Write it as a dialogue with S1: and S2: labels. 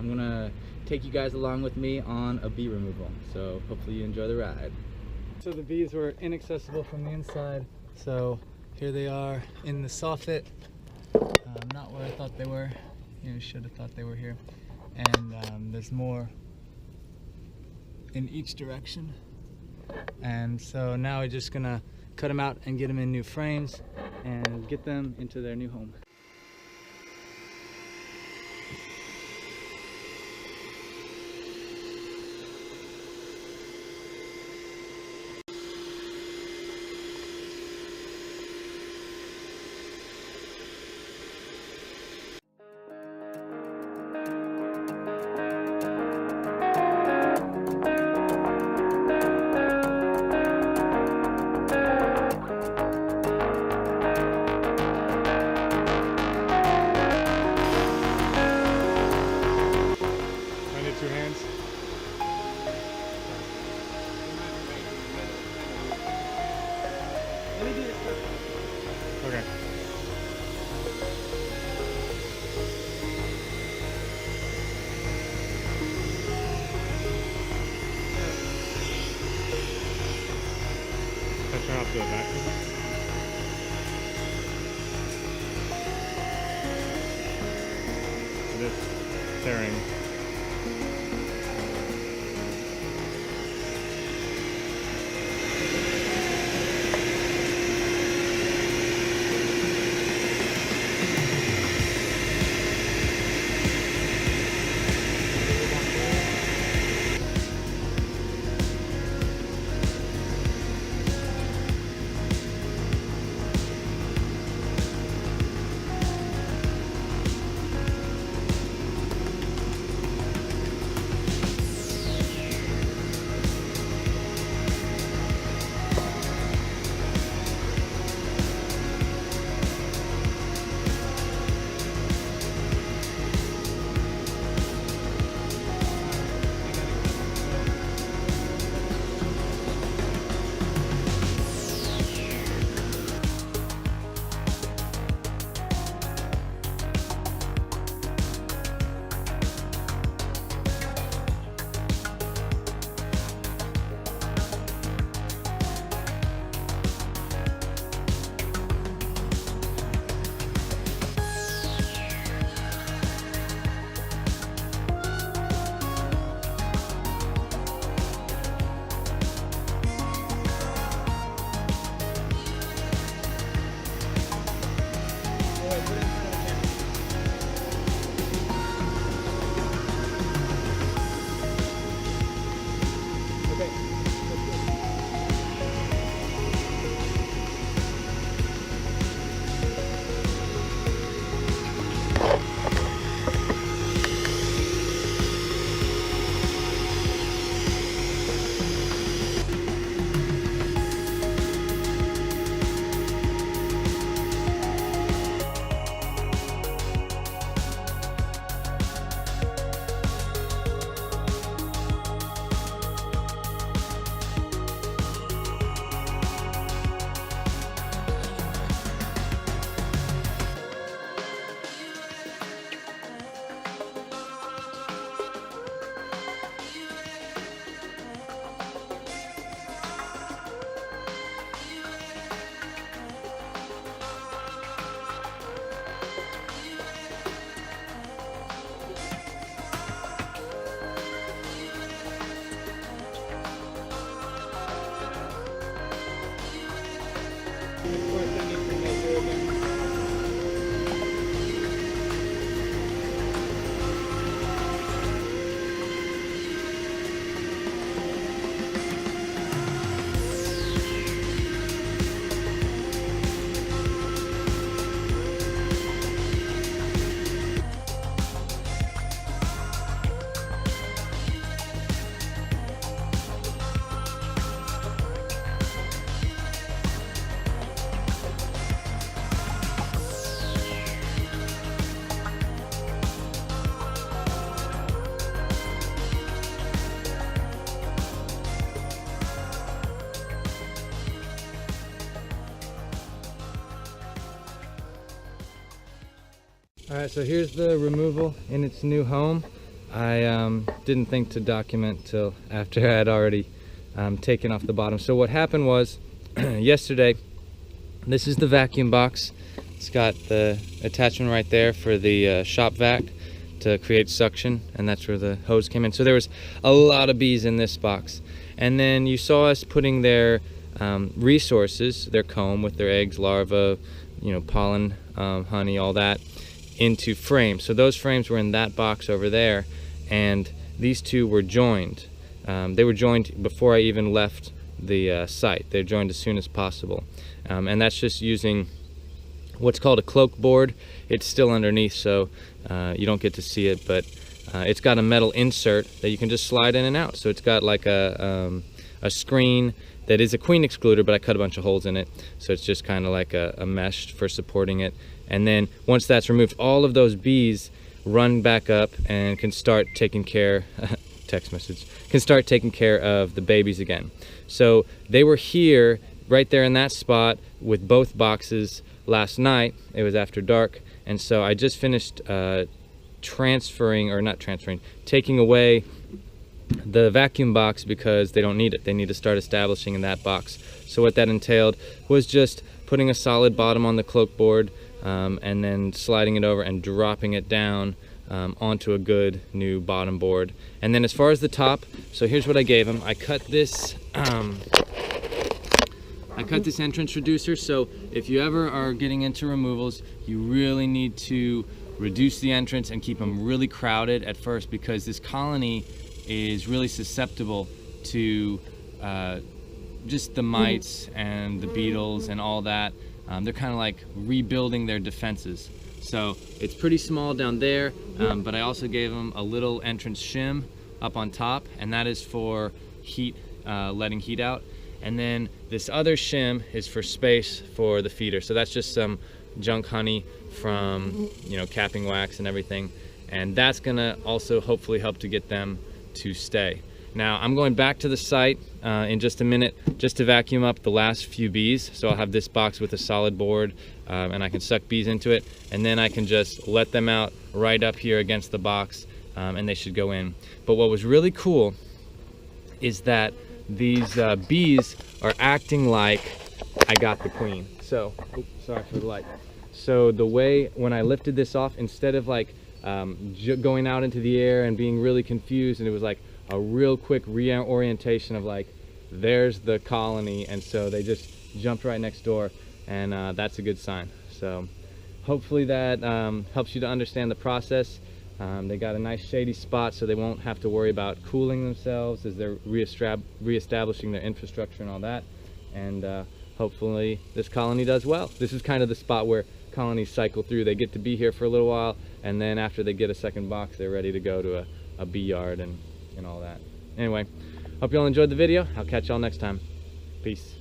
S1: I'm gonna take you guys along with me on a bee removal. So hopefully you enjoy the ride. So the bees were inaccessible from the inside. So here they are in the soffit. Not where I thought they were. You know, should have thought they were here. And there's more in each direction. And so now we're just gonna cut them out and get them in new frames and get them into their new home.
S2: Two hands.
S1: Let me do this first.
S2: Okay. Let's turn off the vacuum. It is tearing. Alright, so here's the removal in its new home.
S1: I didn't think to document till after I had already taken off the bottom. So what happened was, yesterday, this is the vacuum box. It's got the attachment right there for the shop vac to create suction, and that's where the hose came in. So there was a lot of bees in this box. And then you saw us putting their resources, their comb with their eggs, larvae, you know, pollen, honey, all that, into frames. So those frames were in that box over there, and these two were joined. They were joined before I even left the site. They're joined as soon as possible. And that's just using what's called a cloak board. It's still underneath, so you don't get to see it, but it's got a metal insert that you can just slide in and out. So it's got like a screen that is a queen excluder, but I cut a bunch of holes in it, so it's just kind of like a mesh for supporting it. And then once that's removed, all of those bees run back up and can start taking care text message can start taking care of the babies again. So they were here right there in that spot with both boxes last night. It was after dark, and so I just finished taking away the vacuum box because they don't need it. They need to start establishing in that box. So what that entailed was just putting a solid bottom on the cloak board, and then sliding it over and dropping it down onto a good new bottom board. And then as far as the top, so here's what I gave them. I cut this entrance reducer. So if you ever are getting into removals, you really need to reduce the entrance and keep them really crowded at first, because this colony is really susceptible to just the mites and the beetles and all that. They're kind of like rebuilding their defenses. So it's pretty small down there, but I also gave them a little entrance shim up on top, and that is for heat, letting heat out. And then this other shim is for space for the feeder. So that's just some junk honey from, you know, capping wax and everything. And that's gonna also hopefully help to get them to stay. Now I'm going back to the site in just a minute just to vacuum up the last few bees. So I'll have this box with a solid board, and I can suck bees into it, and then I can just let them out right up here against the box, and they should go in. But what was really cool is that these bees are acting like I got the queen. So, oops, sorry for the light. So the way, when I lifted this off, instead of like going out into the air and being really confused, and it was like a real quick reorientation of like, there's the colony, and so they just jumped right next door, and that's a good sign. So hopefully that helps you to understand the process. They got a nice shady spot, so they won't have to worry about cooling themselves as they're reestablishing their infrastructure and all that. And hopefully this colony does well. This is kind of the spot where colonies cycle through. They get to be here for a little while, and then after they get a second box, they're ready to go to a bee yard and all that. Anyway, hope you all enjoyed the video. I'll catch y'all next time. Peace.